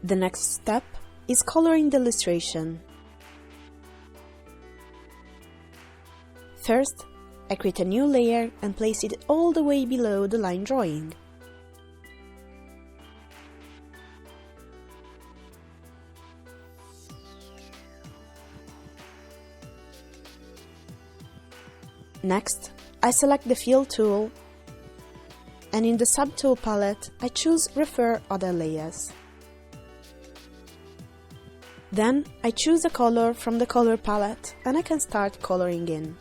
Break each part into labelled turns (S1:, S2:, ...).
S1: The next step is coloring the illustration. First, I create a new layer and place it all the way below the line drawing. Next, I select the Fill tool, and in the Subtool palette, I choose Refer Other Layers. Then, I choose a color from the Color palette, and I can start coloring in.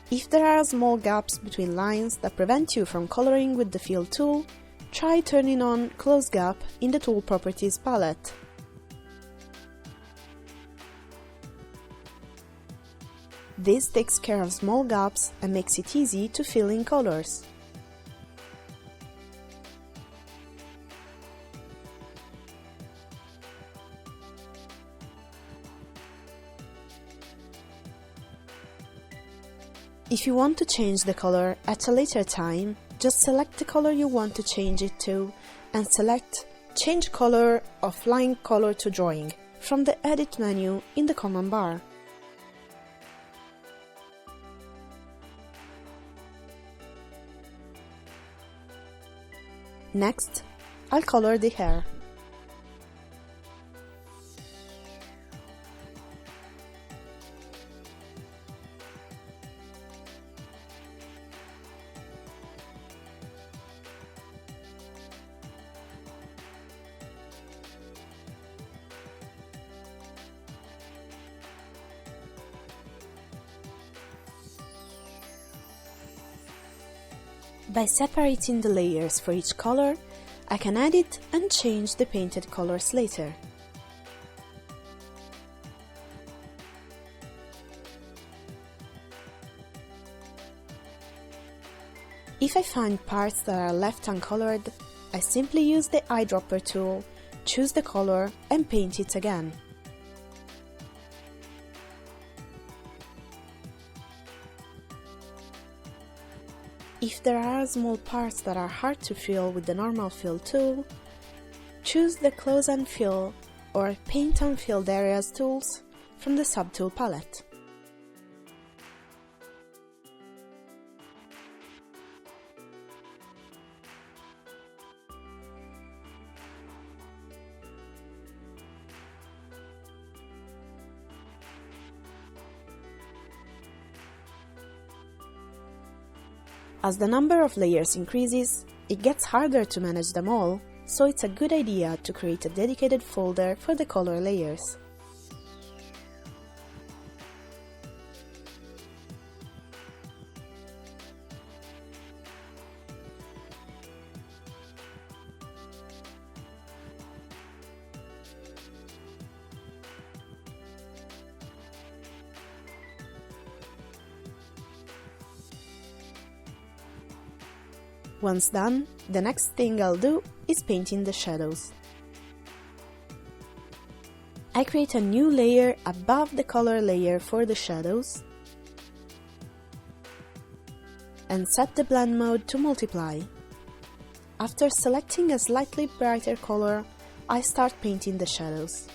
S1: If there are small gaps between lines that prevent you from coloring with the Fill tool, try turning on Close Gap in the Tool Properties palette. This takes care of small gaps and makes it easy to fill in colors. If you want to change the color at a later time, just select the color you want to change it to and select Change Color of Line Color to Drawing from the Edit menu in the command bar. Next, I'll color the hair. By separating the layers for each color, I can edit and change the painted colors later. If I find parts that are left uncolored, I simply use the eyedropper tool, choose the color and paint it again. If there are small parts that are hard to fill with the normal fill tool, choose the Close and Fill or Paint Unfilled Areas tools from the Subtool palette. As the number of layers increases, it gets harder to manage them all, so it's a good idea to create a dedicated folder for the color layers. Once done, the next thing I'll do is painting the shadows. I create a new layer above the color layer for the shadows and set the blend mode to multiply. After selecting a slightly brighter color, I start painting the shadows.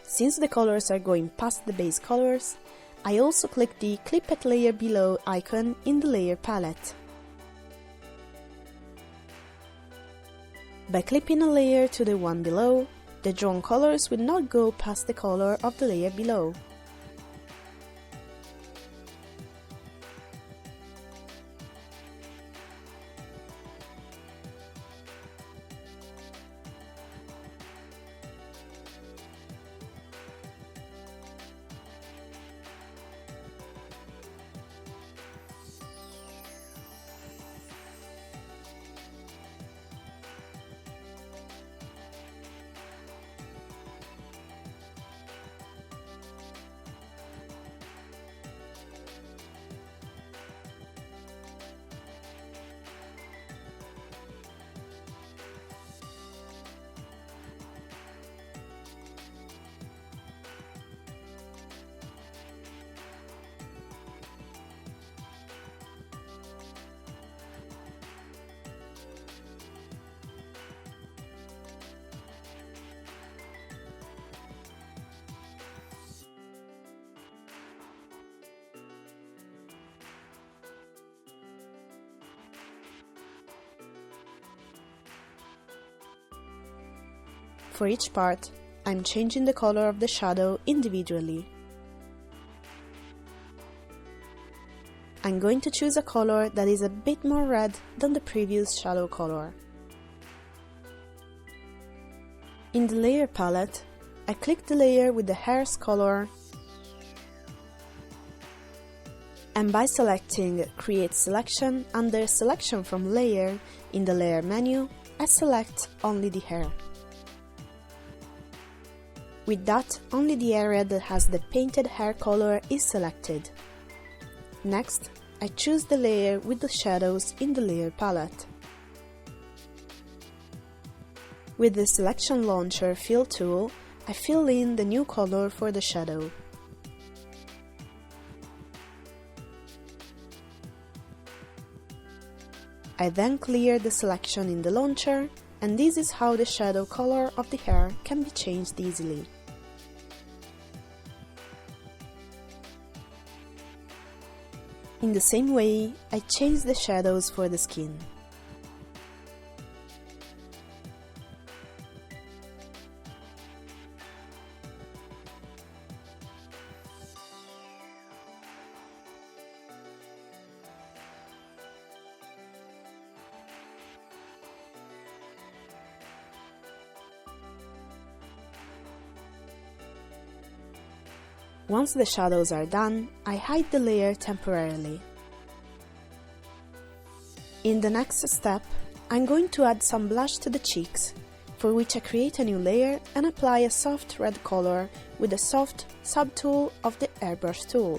S1: Since the colors are going past the base colors, I also click the Clip at Layer Below icon in the Layer palette. By clipping a layer to the one below, the drawn colors will not go past the color of the layer below. For each part, I'm changing the color of the shadow individually. I'm going to choose a color that is a bit more red than the previous shadow color. In the layer palette, I click the layer with the hair's color, and by selecting Create Selection under Selection from Layer in the Layer menu, I select only the hair. With that, only the area that has the painted hair color is selected. Next, I choose the layer with the shadows in the layer palette. With the Selection Launcher Fill tool, I fill in the new color for the shadow. I then clear the selection in the launcher, and this is how the shadow color of the hair can be changed easily. In the same way, I change the shadows for the skin. Once the shadows are done, I hide the layer temporarily. In the next step, I'm going to add some blush to the cheeks, for which I create a new layer and apply a soft red color with the soft subtool of the airbrush tool.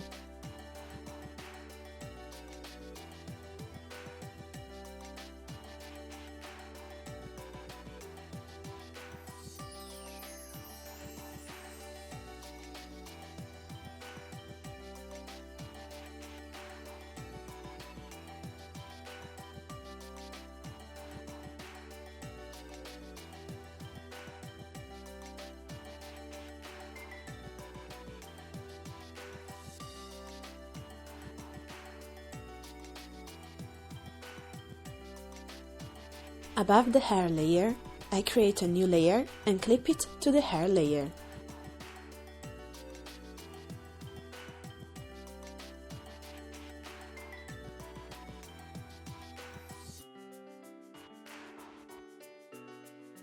S1: Above the hair layer, I create a new layer and clip it to the hair layer.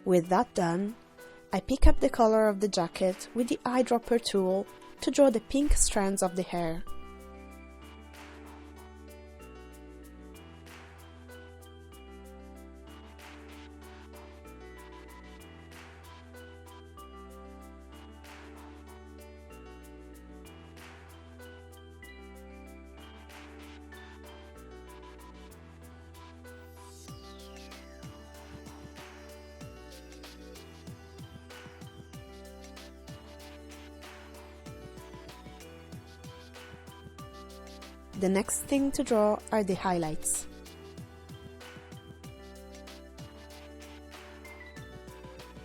S1: With that done, I pick up the color of the jacket with the eyedropper tool to draw the pink strands of the hair. The next thing to draw are the highlights.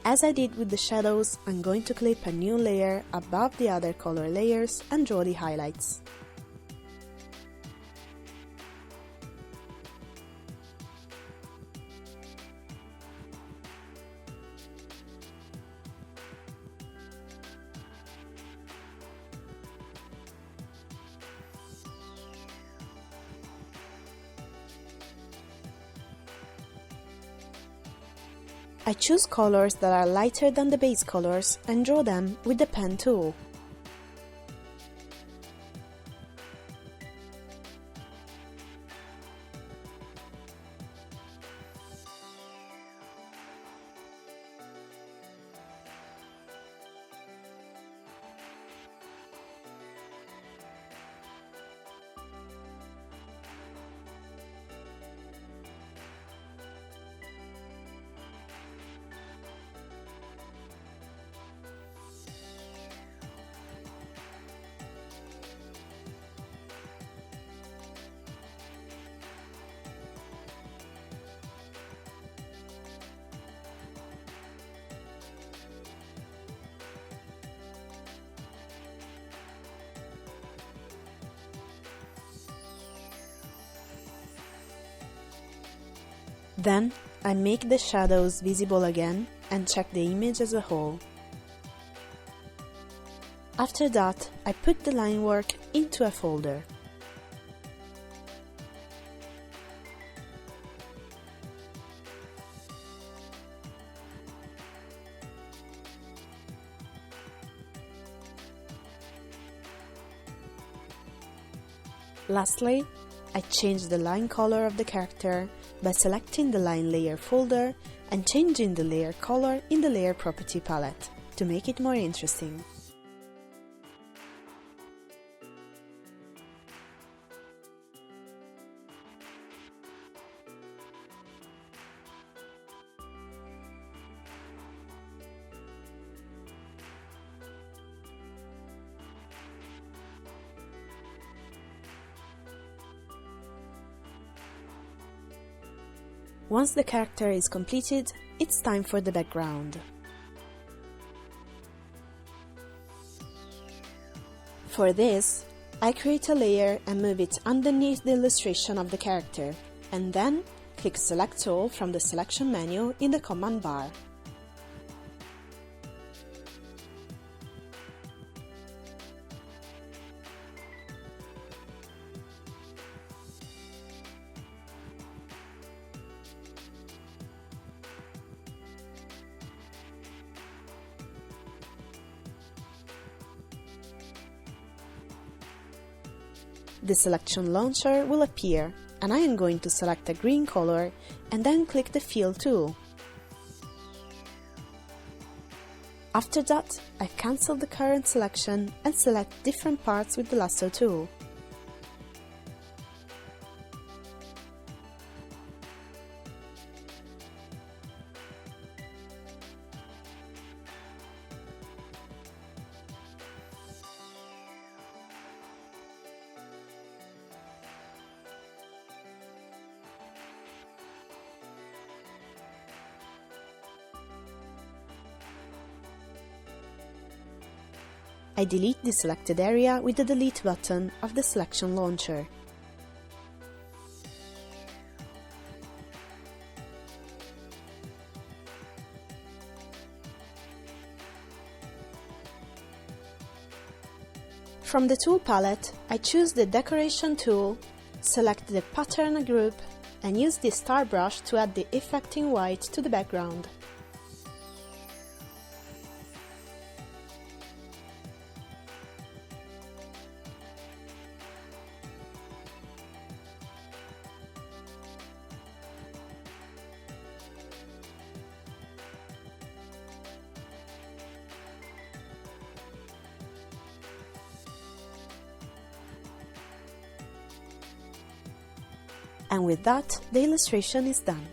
S1: As I did with the shadows, I'm going to clip a new layer above the other color layers and draw the highlights. I choose colors that are lighter than the base colors and draw them with the pen tool. Then I make the shadows visible again and check the image as a whole. After that, I put the line work into a folder. Lastly, I changed the line color of the character by selecting the line layer folder and changing the layer color in the layer property palette to make it more interesting. Once the character is completed, it's time for the background. For this, I create a layer and move it underneath the illustration of the character, and then click Select All from the selection menu in the command bar. The selection launcher will appear, and I am going to select a green color and then click the Fill tool. After that, I cancel the current selection and select different parts with the lasso tool. I delete the selected area with the Delete button of the selection launcher. From the tool palette, I choose the Decoration tool, select the Pattern group, and use the Star brush to add the effect in white to the background. And with that, the illustration is done.